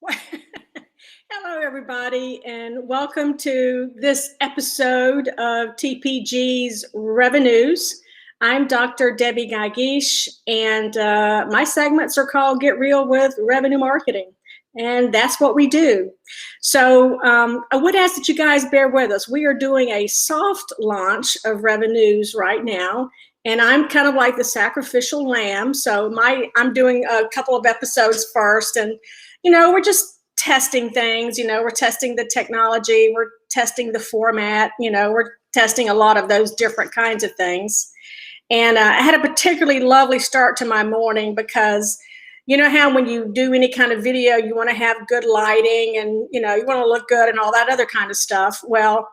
Hello, everybody, and welcome to this episode of TPG's Revenues. I'm Dr. Debbie Qaqish, and my segments are called Get Real with Revenue Marketing, and that's what we do. So I would ask that you guys bear with us. We are doing a soft launch of Revenues right now, and I'm kind of like the sacrificial lamb. So I'm doing a couple of episodes first, and we're just testing things. We're testing the technology, we're testing the format, we're testing a lot of those different kinds of things. And I had a particularly lovely start to my morning because you know how when you do any kind of video, you want to have good lighting and, you want to look good and all that other kind of stuff. Well,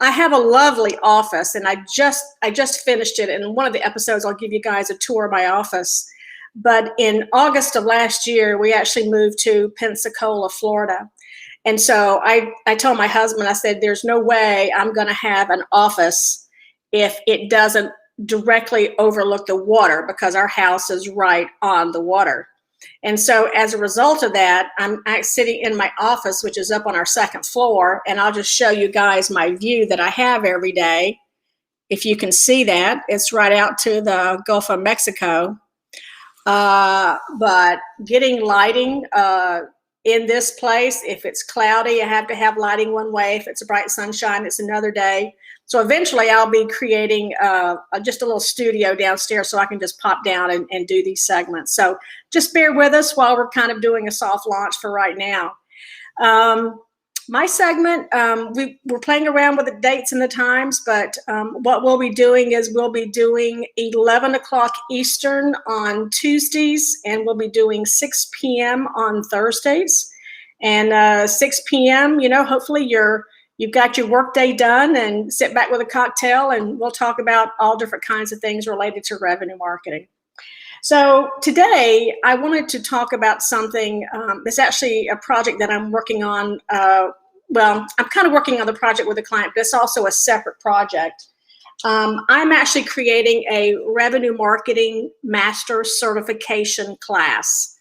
I have a lovely office, and I just finished it. In one of the episodes, I'll give you guys a tour of my office. But in August of last year, we actually moved to Pensacola, Florida. And so I told my husband, I said, there's no way I'm going to have an office if it doesn't directly overlook the water, because our house is right on the water. And so as a result of that, I'm sitting in my office, which is up on our second floor, and I'll just show you guys my view that I have every day. If you can see that, it's right out to the Gulf of Mexico. But getting lighting in this place, if it's cloudy, I have to have lighting one way. If it's a bright sunshine, it's another day. So eventually I'll be creating just a little studio downstairs so I can just pop down and do these segments. So just bear with us while we're kind of doing a soft launch for right now. My segment, we're playing around with the dates and the times, but what we'll be doing is we'll be doing 11 o'clock Eastern on Tuesdays, and we'll be doing 6 p.m. on Thursdays. And 6 p.m., hopefully you've got your workday done and sit back with a cocktail, and we'll talk about all different kinds of things related to revenue marketing. So today I wanted to talk about something that's actually a project that I'm working on. I'm kind of working on the project with a client, but it's also a separate project. I'm actually creating a revenue marketing master certification class.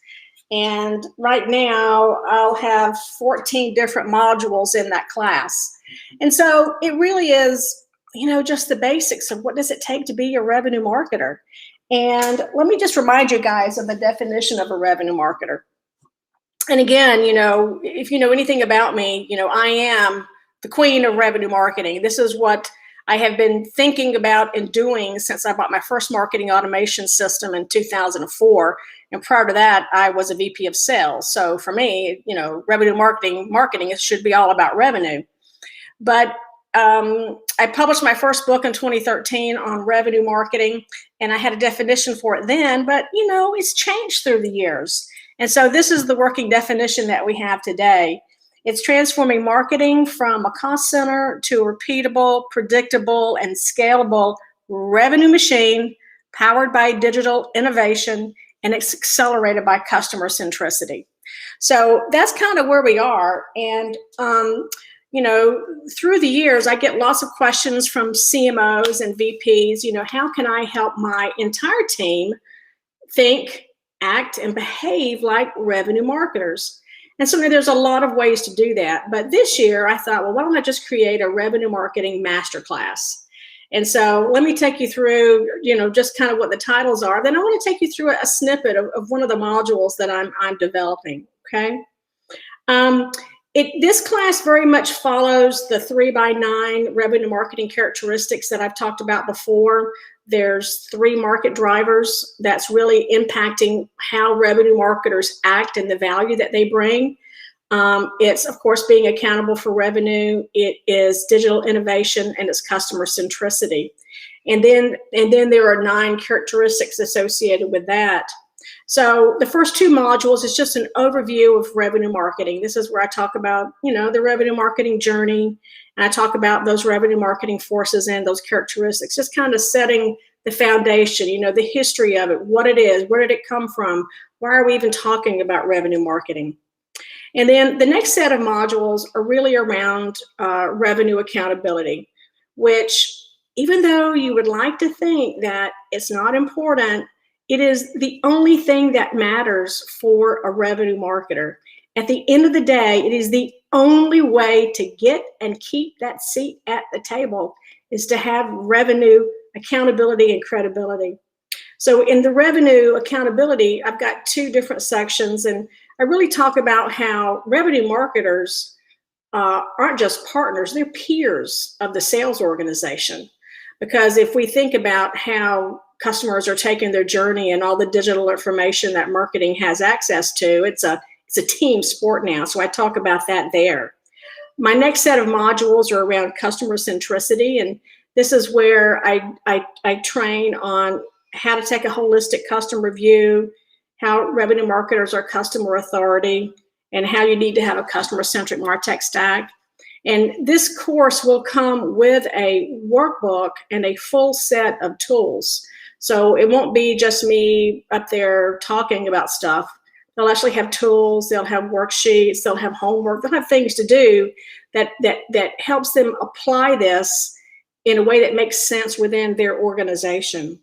And right now I'll have 14 different modules in that class. And so it really is, just the basics of what does it take to be a revenue marketer. And let me just remind you guys of the definition of a revenue marketer. And again, if you know anything about me, I am the queen of revenue marketing. This is what I have been thinking about and doing since I bought my first marketing automation system in 2004. And prior to that, I was a VP of sales. So for me, revenue marketing should be all about revenue. But I published my first book in 2013 on revenue marketing, and I had a definition for it then, but it's changed through the years. And so this is the working definition that we have today. It's transforming marketing from a cost center to a repeatable, predictable, and scalable revenue machine powered by digital innovation, and it's accelerated by customer centricity. So that's kind of where we are. And through the years, I get lots of questions from CMOs and VPs, how can I help my entire team think, act, and behave like revenue marketers? And so there's a lot of ways to do that. But this year I thought, well, why don't I just create a revenue marketing masterclass? And so let me take you through, just kind of what the titles are. Then I want to take you through a snippet of one of the modules that I'm developing, okay? This class very much follows the 3x9 revenue marketing characteristics that I've talked about before. There's 3 market drivers that's really impacting how revenue marketers act and the value that they bring. It's, of course, being accountable for revenue. It is digital innovation, and it's customer centricity. And then there are 9 characteristics associated with that. So the first 2 modules is just an overview of revenue marketing. This is where I talk about, the revenue marketing journey, and I talk about those revenue marketing forces and those characteristics, just kind of setting the foundation, the history of it, what it is, where did it come from, why are we even talking about revenue marketing? And then the next set of modules are really around revenue accountability, which even though you would like to think that it's not important, it is the only thing that matters for a revenue marketer. At the end of the day, it is the only way to get and keep that seat at the table is to have revenue accountability and credibility. So in the revenue accountability, I've got two different sections, and I really talk about how revenue marketers aren't just partners, they're peers of the sales organization. Because if we think about how customers are taking their journey and all the digital information that marketing has access to, it's a team sport now. So I talk about that there. My next set of modules are around customer centricity, and this is where I train on how to take a holistic customer view, how revenue marketers are customer authority, and how you need to have a customer-centric MarTech stack. And this course will come with a workbook and a full set of tools. So it won't be just me up there talking about stuff. They'll actually have tools, they'll have worksheets, they'll have homework, they'll have things to do that helps them apply this in a way that makes sense within their organization.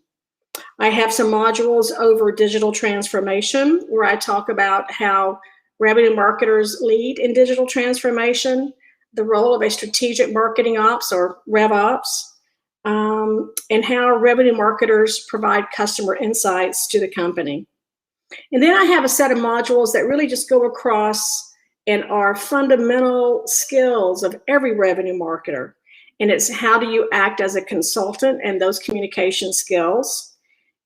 I have some modules over digital transformation where I talk about how revenue marketers lead in digital transformation, the role of a strategic marketing ops or RevOps, and how revenue marketers provide customer insights to the company. And then I have a set of modules that really just go across and are fundamental skills of every revenue marketer. And it's how do you act as a consultant and those communication skills.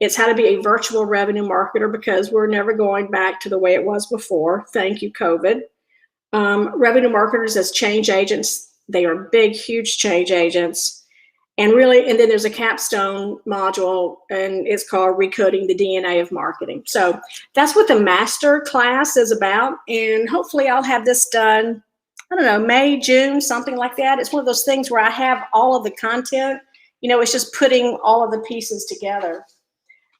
It's how to be a virtual revenue marketer because we're never going back to the way it was before. Thank you, COVID. Revenue marketers as change agents. They are big, huge change agents. And then there's a capstone module, and it's called Recoding the DNA of Marketing. So that's what the master class is about. And hopefully I'll have this done, I don't know, May, June, something like that. It's one of those things where I have all of the content. It's just putting all of the pieces together.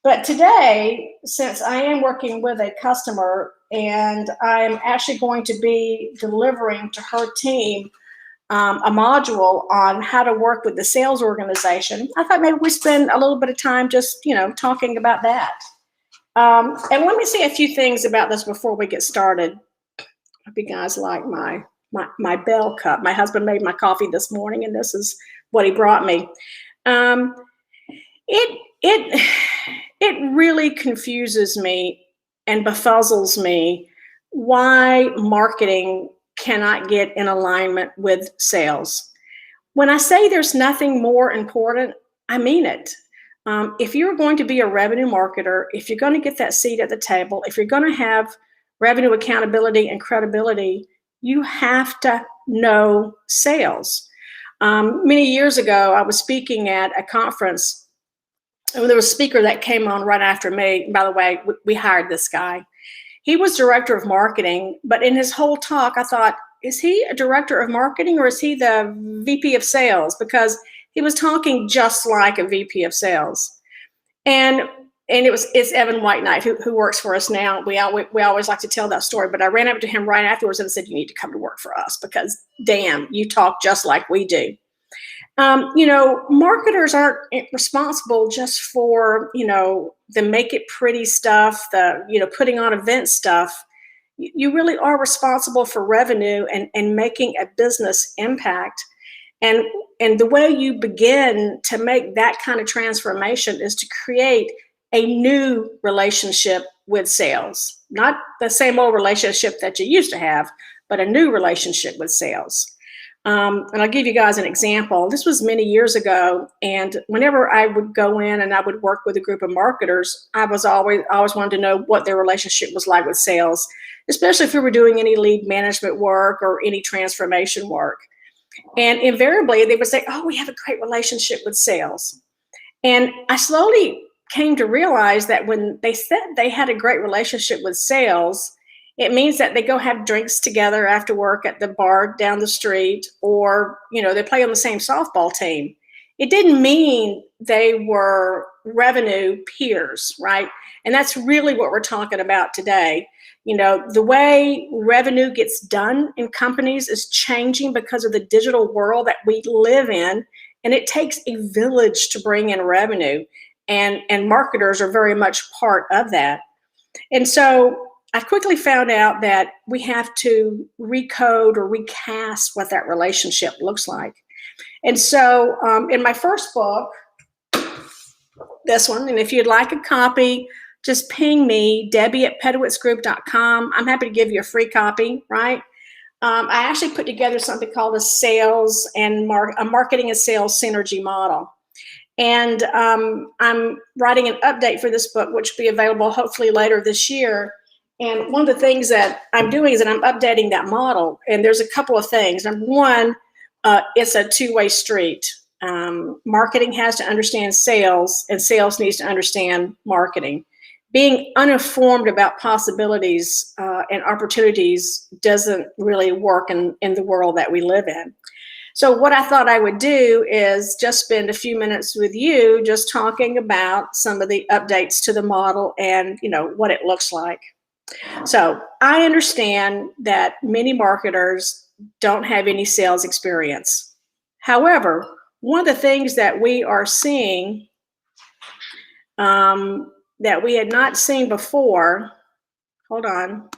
But today, since I am working with a customer and I'm actually going to be delivering to her team a module on how to work with the sales organization, I thought maybe we spend a little bit of time just, talking about that. And let me say a few things about this before we get started. I hope you guys like my Bell cup. My husband made my coffee this morning, and this is what he brought me. It really confuses me and befuzzles me why marketing cannot get in alignment with sales. When I say there's nothing more important, I mean it. If you're going to be a revenue marketer, if you're going to get that seat at the table, if you're going to have revenue accountability and credibility, you have to know sales. Many years ago, I was speaking at a conference, and there was a speaker that came on right after me. By the way, we hired this guy. He was director of marketing, but in his whole talk, I thought, is he a director of marketing or is he the VP of sales? Because he was talking just like a VP of sales. And it's Evan White Knight who works for us now. We always like to tell that story, but I ran up to him right afterwards and said, you need to come to work for us because damn, you talk just like we do. Marketers aren't responsible just for, the make it pretty stuff, the, putting on event stuff. You really are responsible for revenue and making a business impact. And the way you begin to make that kind of transformation is to create a new relationship with sales, not the same old relationship that you used to have, but a new relationship with sales. And I'll give you guys an example. This was many years ago, and whenever I would go in and I would work with a group of marketers, I always wanted to know what their relationship was like with sales, especially if we were doing any lead management work or any transformation work. And invariably, they would say, oh, we have a great relationship with sales. And I slowly came to realize that when they said they had a great relationship with sales, it means that they go have drinks together after work at the bar down the street, or, they play on the same softball team. It didn't mean they were revenue peers, right? And that's really what we're talking about today. The way revenue gets done in companies is changing because of the digital world that we live in. And it takes a village to bring in revenue. And marketers are very much part of that. And so I quickly found out that we have to recode or recast what that relationship looks like. And so in my first book, this one, and if you'd like a copy, just ping me, Debbie@pedowitzgroup.com. I'm happy to give you a free copy, right? I actually put together something called a sales and a marketing and sales synergy model. And I'm writing an update for this book, which will be available hopefully later this year. And one of the things that I'm doing is that I'm updating that model. And there's a couple of things. Number one, it's a two-way street. Marketing has to understand sales, and sales needs to understand marketing. Being uninformed about possibilities and opportunities doesn't really work in the world that we live in. So what I thought I would do is just spend a few minutes with you just talking about some of the updates to the model and, you know, what it looks like. So I understand that many marketers don't have any sales experience. However, one of the things that we are seeing that we had not seen before, hold on.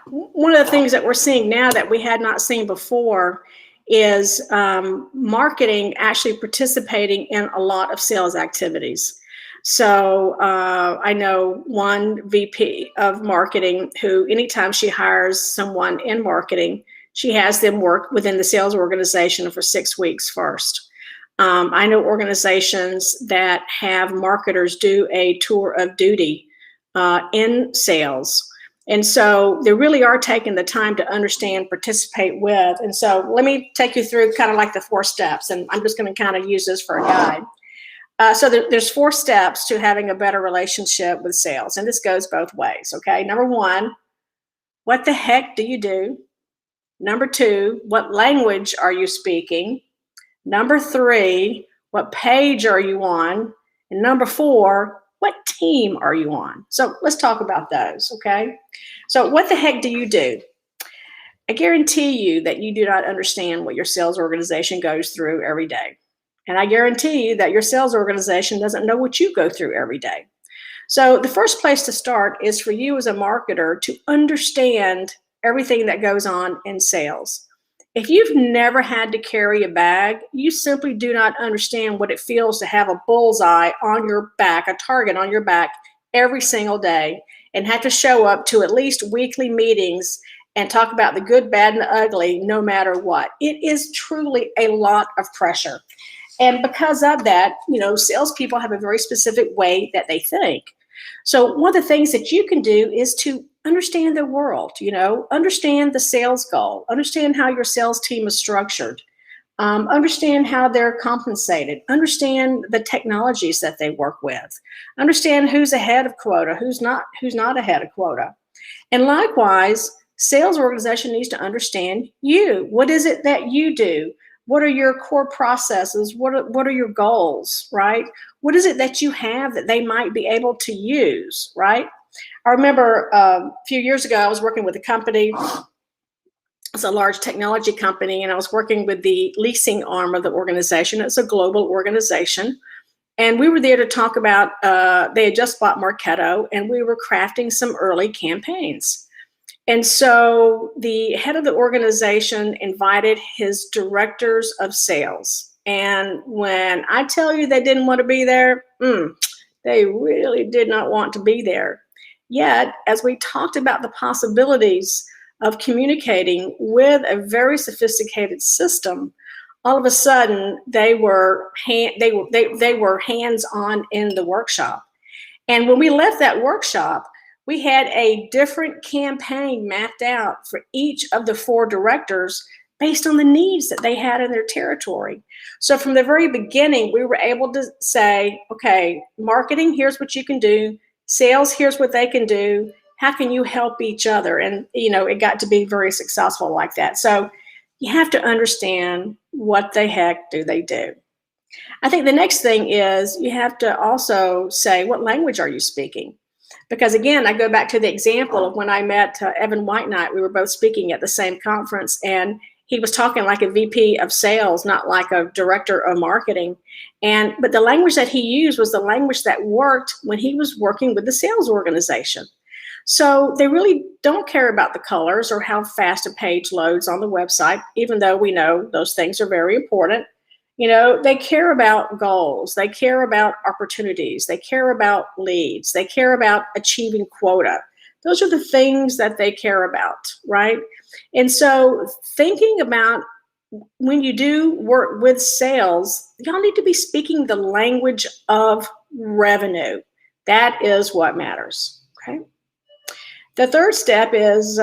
One of the things that we're seeing now that we had not seen before is marketing actually participating in a lot of sales activities. So I know one VP of marketing who, anytime she hires someone in marketing, she has them work within the sales organization for 6 weeks first. I know organizations that have marketers do a tour of duty in sales. And so they really are taking the time to understand, participate with. And so let me take you through kind of like the 4 steps, and I'm just going to kind of use this for a guide. So there's 4 steps to having a better relationship with sales, and this goes both ways, okay? Number 1, what the heck do you do? Number 2, what language are you speaking? Number 3, what page are you on? And number 4, what team are you on? So let's talk about those, okay? So what the heck do you do? I guarantee you that you do not understand what your sales organization goes through every day. And I guarantee you that your sales organization doesn't know what you go through every day. So the first place to start is for you as a marketer to understand everything that goes on in sales. If you've never had to carry a bag, you simply do not understand what it feels to have a bullseye on your back, a target on your back every single day, and have to show up to at least weekly meetings and talk about the good, bad, and the ugly, no matter what. It is truly a lot of pressure. And because of that, you know, salespeople have a very specific way that they think. So one of the things that you can do is to understand the world, you know, understand the sales goal, understand how your sales team is structured, understand how they're compensated, understand the technologies that they work with, understand who's ahead of quota, who's not ahead of quota. And likewise, sales organization needs to understand you. What is it that you do? What are your core processes? What are your goals, right? What is it that you have that they might be able to use, right? I remember a few years ago, I was working with a company. It's a large technology company, and I was working with the leasing arm of the organization. It's a global organization. And we were there to talk about, they had just bought Marketo, and we were crafting some early campaigns. And so the head of the organization invited his directors of sales. And when I tell you they didn't want to be there, they really did not want to be there. Yet, as we talked about the possibilities of communicating with a very sophisticated system, all of a sudden they were hands-on in the workshop. And when we left that workshop, we had a different campaign mapped out for each of the 4 directors based on the needs that they had in their territory. So from the very beginning, we were able to say, okay, marketing, here's what you can do. Sales, here's what they can do. How can you help each other? And, you know, it got to be very successful like that. So you have to understand what the heck do they do. I think the next thing is you have to also say, what language are you speaking? Because again, I go back to the example of when I met Evan White Knight. We were both speaking at the same conference, and he was talking like a VP of sales, not like a director of marketing. But the language that he used was the language that worked when he was working with the sales organization. So they really don't care about the colors or how fast a page loads on the website, even though we know those things are very important. They care about goals. They care about opportunities. They care about leads. They care about achieving quota. Those are the things that they care about, right? And so thinking about when you do work with sales, y'all need to be speaking the language of revenue. That is what matters, okay? The third step is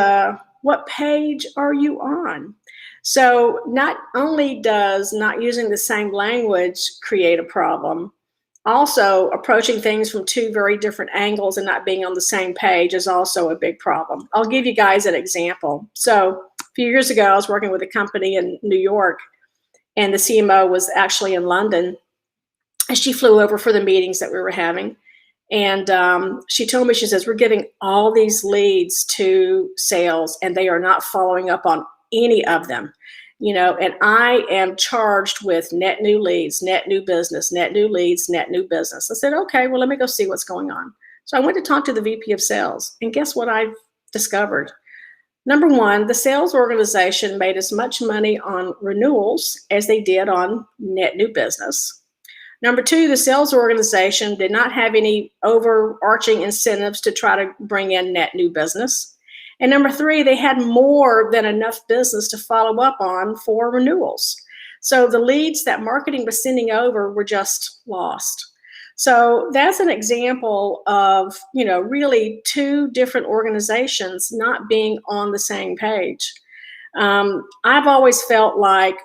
what page are you on? So not only does not using the same language create a problem, also approaching things from two very different angles and not being on the same page is also a big problem. I'll give you guys an example. So a few years ago, I was working with a company in New York, and the CMO was actually in London, and she flew over for the meetings that we were having. And she told me, she says, we're giving all these leads to sales and they are not following up on any of them, and I am charged with net new leads, net new business, net new leads, net new business. I said, okay, well, let me go see what's going on. So I went to talk to the VP of sales, and guess what I discovered? Number one, the sales organization made as much money on renewals as they did on net new business. Number two, the sales organization did not have any overarching incentives to try to bring in net new business. And number three, they had more than enough business to follow up on for renewals. So the leads that marketing was sending over were just lost. So that's an example of, really two different organizations not being on the same page. I've always felt like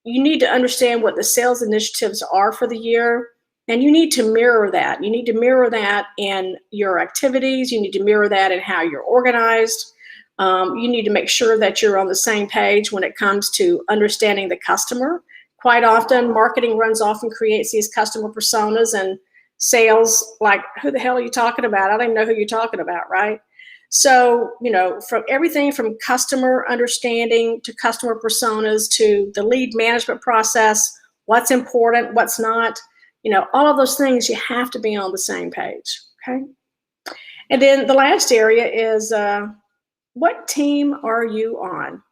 you need to understand what the sales initiatives are for the year, and you need to mirror that. You need to mirror that in your activities. You need to mirror that in how you're organized. You need to make sure that you're on the same page when it comes to understanding the customer. Quite often, marketing runs off and creates these customer personas, and sales, like, who the hell are you talking about? I don't even know who you're talking about, right? So, from everything from customer understanding to customer personas to the lead management process, what's important, what's not, all of those things, you have to be on the same page, okay? And then the last area is what team are you on?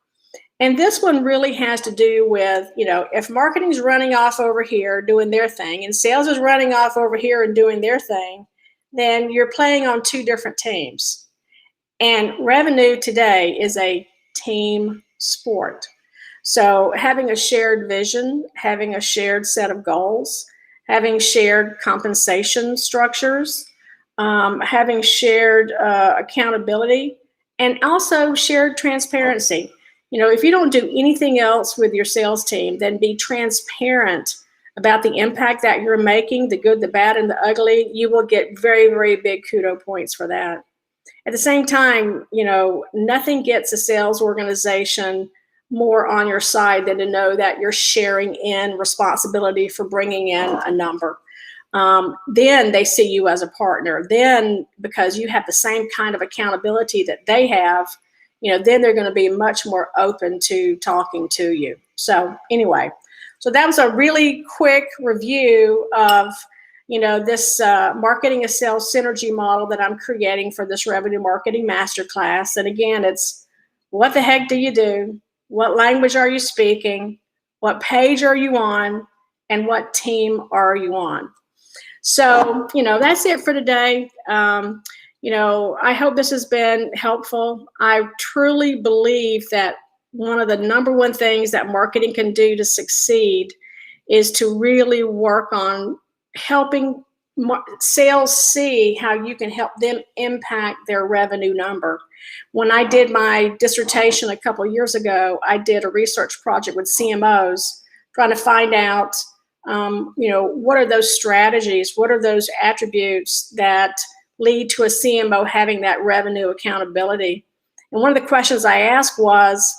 And this one really has to do with, if marketing's running off over here doing their thing and sales is running off over here and doing their thing, then you're playing on two different teams. And revenue today is a team sport. So having a shared vision, having a shared set of goals, having shared compensation structures, having shared accountability, and also shared transparency. If you don't do anything else with your sales team, then be transparent about the impact that you're making, the good, the bad, and the ugly. You will get very, very big kudo points for that. At the same time, nothing gets a sales organization more on your side than to know that you're sharing in responsibility for bringing in a number. Then they see you as a partner. Then, because you have the same kind of accountability that they have, then they're going to be much more open to talking to you. So anyway, so that was a really quick review of this marketing a sales synergy model that I'm creating for this revenue marketing masterclass. And again, it's what the heck do you do? What language are you speaking? What page are you on? And what team are you on? So, that's it for today. I hope this has been helpful. I truly believe that one of the number one things that marketing can do to succeed is to really work on helping sales see how you can help them impact their revenue number. When I did my dissertation a couple of years ago, I did a research project with CMOs trying to find out, what are those strategies? What are those attributes that lead to a CMO having that revenue accountability? And one of the questions I asked was,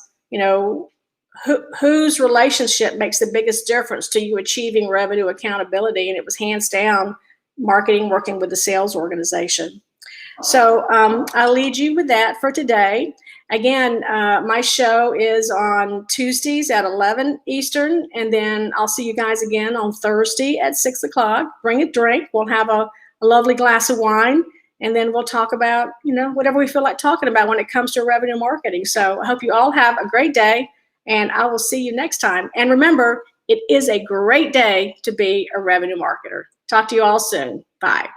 whose relationship makes the biggest difference to you achieving revenue accountability? And it was hands down marketing working with the sales organization. So I'll lead you with that for today. Again, my show is on Tuesdays at 11 Eastern, and then I'll see you guys again on Thursday at 6 o'clock. Bring a drink. We'll have a lovely glass of wine, and then we'll talk about, whatever we feel like talking about when it comes to revenue marketing. So I hope you all have a great day, and I will see you next time. And remember, it is a great day to be a revenue marketer. Talk to you all soon. Bye.